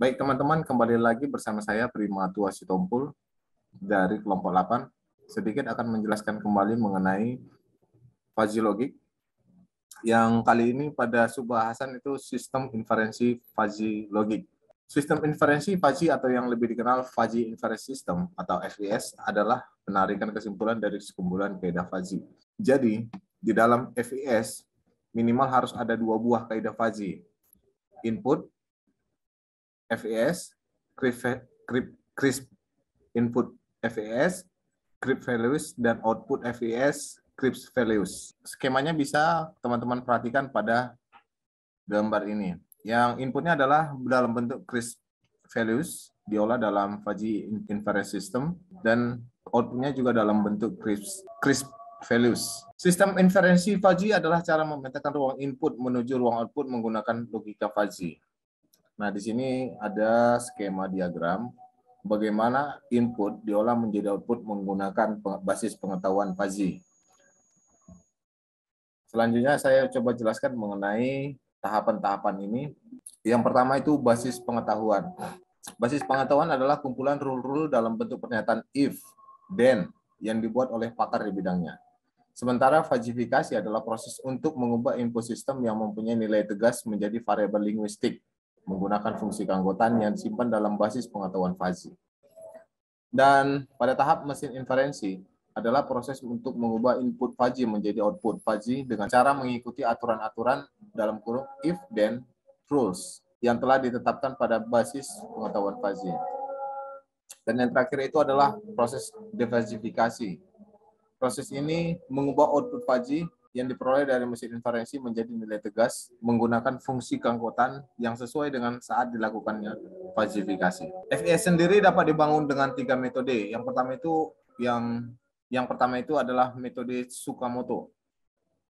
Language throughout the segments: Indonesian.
Baik teman-teman, kembali lagi bersama saya Prima Tua Sitompul dari kelompok 8. Sedikit akan menjelaskan kembali mengenai fuzzy logic. Yang kali ini pada subbahasan itu sistem inferensi fuzzy logic. Sistem inferensi fuzzy atau yang lebih dikenal fuzzy inference system atau FIS adalah penarikan kesimpulan dari sekumpulan kaidah fuzzy. Jadi, di dalam FIS minimal harus ada dua buah kaidah fuzzy. Input FES, crisp input FES, crisp values, dan output FES, crisp values. Skemanya bisa teman-teman perhatikan pada gambar ini. Yang inputnya adalah dalam bentuk crisp values, diolah dalam fuzzy inference system, dan outputnya juga dalam bentuk crisp values. Sistem inferensi fuzzy adalah cara memetakan ruang input menuju ruang output menggunakan logika fuzzy. Nah, di sini ada skema diagram bagaimana input diolah menjadi output menggunakan basis pengetahuan fuzzy. Selanjutnya saya coba jelaskan mengenai tahapan-tahapan ini. Yang pertama itu basis pengetahuan. Basis pengetahuan adalah kumpulan rule-rule dalam bentuk pernyataan if, then yang dibuat oleh pakar di bidangnya. Sementara fuzzifikasi adalah proses untuk mengubah input sistem yang mempunyai nilai tegas menjadi variabel linguistik menggunakan fungsi keanggotaan yang disimpan dalam basis pengetahuan fuzzy. Dan pada tahap mesin inferensi adalah proses untuk mengubah input fuzzy menjadi output fuzzy dengan cara mengikuti aturan-aturan dalam kurung if then rules yang telah ditetapkan pada basis pengetahuan fuzzy. Dan yang terakhir itu adalah proses defuzzifikasi. Proses ini mengubah output fuzzy yang diperoleh dari mesin inferensi menjadi nilai tegas menggunakan fungsi keanggotaan yang sesuai dengan saat dilakukannya fuzzifikasi. FES sendiri dapat dibangun dengan 3 metode. Yang pertama itu adalah metode Tsukamoto.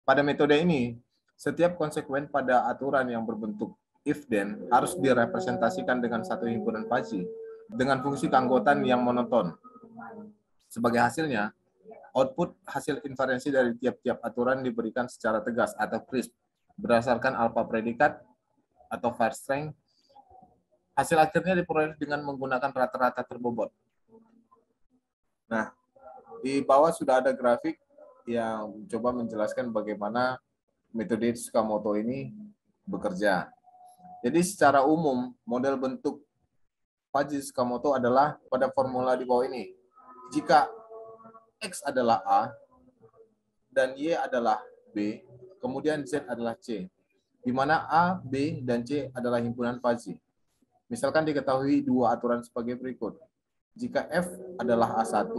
Pada metode ini, setiap konsekuen pada aturan yang berbentuk if then harus direpresentasikan dengan satu himpunan fuzzy dengan fungsi keanggotaan yang monoton. Sebagai hasilnya, output hasil inferensi dari tiap-tiap aturan diberikan secara tegas atau crisp berdasarkan alpha predikat atau var strength. Hasil akhirnya diperoleh dengan menggunakan rata-rata terbobot. Nah, di bawah sudah ada grafik yang coba menjelaskan bagaimana metode Tsukamoto ini bekerja. Jadi secara umum, model bentuk fuzzy Tsukamoto adalah pada formula di bawah ini. Jika X adalah A, dan Y adalah B, kemudian Z adalah C, di mana A, B, dan C adalah himpunan fuzzy. Misalkan diketahui dua aturan sebagai berikut. Jika F adalah A1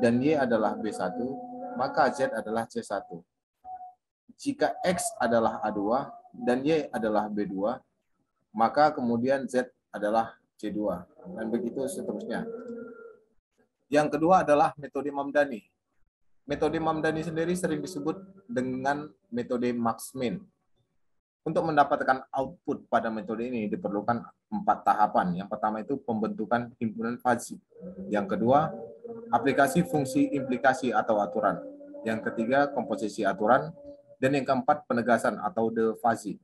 dan Y adalah B1, maka Z adalah C1. Jika X adalah A2 dan Y adalah B2, maka kemudian Z adalah C2. Dan begitu seterusnya. Yang kedua adalah metode Mamdani. Metode Mamdani sendiri sering disebut dengan metode Max-Min. Untuk mendapatkan output pada metode ini diperlukan 4 tahapan. Yang pertama itu pembentukan himpunan fuzzy. Yang kedua, aplikasi fungsi implikasi atau aturan. Yang ketiga, komposisi aturan. Dan yang keempat, penegasan atau the fuzzy.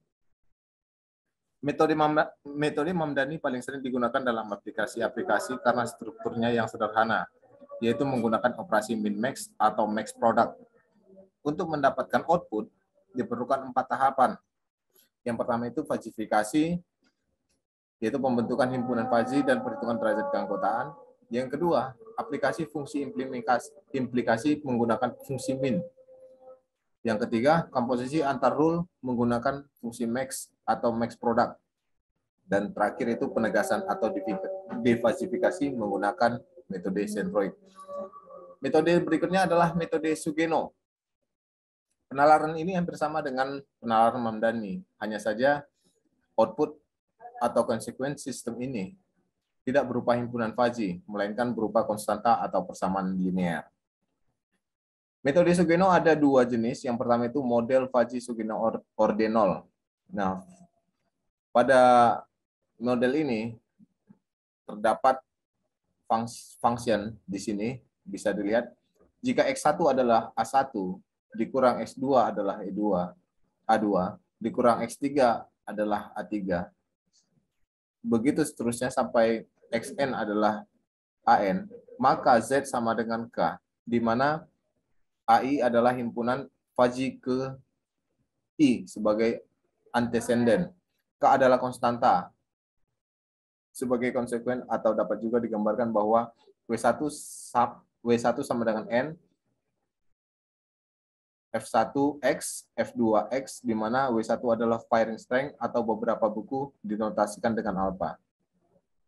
Metode Mamdani paling sering digunakan dalam aplikasi-aplikasi karena strukturnya yang sederhana, yaitu menggunakan operasi min-max atau max product. Untuk mendapatkan output, diperlukan 4 tahapan. Yang pertama itu fuzzifikasi, yaitu pembentukan himpunan fuzzy dan perhitungan derajat keanggotaan. Yang kedua, aplikasi fungsi implikasi menggunakan fungsi min. Yang ketiga, komposisi antar rule menggunakan fungsi max atau max product. Dan terakhir itu penegasan atau defuzzifikasi menggunakan metode Centroid. Metode berikutnya adalah metode Sugeno. Penalaran ini hampir sama dengan penalaran Mamdani, hanya saja output atau konsekuen sistem ini tidak berupa himpunan fuzzy, melainkan berupa konstanta atau persamaan linear. Metode Sugeno ada 2 jenis. Yang pertama itu model fuzzy Sugeno ordenol. Nah, pada model ini terdapat function di sini, bisa dilihat. Jika X1 adalah A1, dikurang X2 adalah A2, dikurang X3 adalah A3, begitu seterusnya sampai Xn adalah AN, maka Z sama dengan K, di mana AI adalah himpunan Fuzzy ke I sebagai antecedent. K adalah konstanta sebagai konsekuen, atau dapat juga digambarkan bahwa W1 sama dengan N, F1X, F2X, di mana W1 adalah firing strength atau beberapa buku dinotasikan dengan alpha.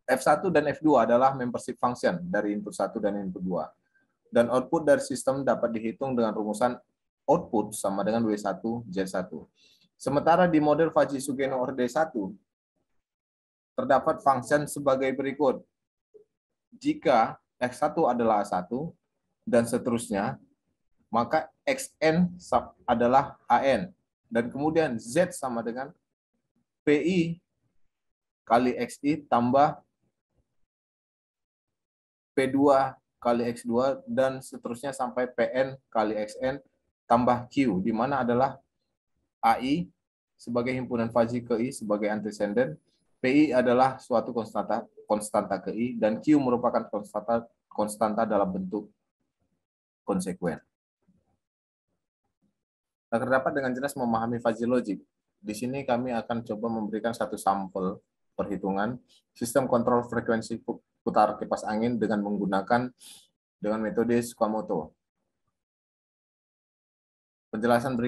F1 dan F2 adalah membership function dari input 1 dan input 2. Dan output dari sistem dapat dihitung dengan rumusan output sama dengan W1 Z1. Sementara di model Fuzzy Sugeno Orde 1, terdapat function sebagai berikut. Jika X1 adalah A1 dan seterusnya, maka Xn adalah AN. Dan kemudian Z sama dengan PI kali XI tambah P2 kali X2, dan seterusnya sampai PN kali XN tambah Q, di mana adalah AI sebagai himpunan Fuzzy ke I sebagai antecedent, PI adalah suatu konstanta ke I, dan Q merupakan konstanta dalam bentuk konsekuen. Terdapat dengan jelas memahami fuzzy logic. Di sini kami akan coba memberikan satu sampel perhitungan sistem kontrol frekuensi putar kipas angin dengan menggunakan metode Tsukamoto. Penjelasan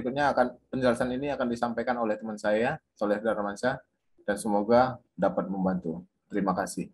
ini akan disampaikan oleh teman saya, Soleh Darmansyah, dan semoga dapat membantu. Terima kasih.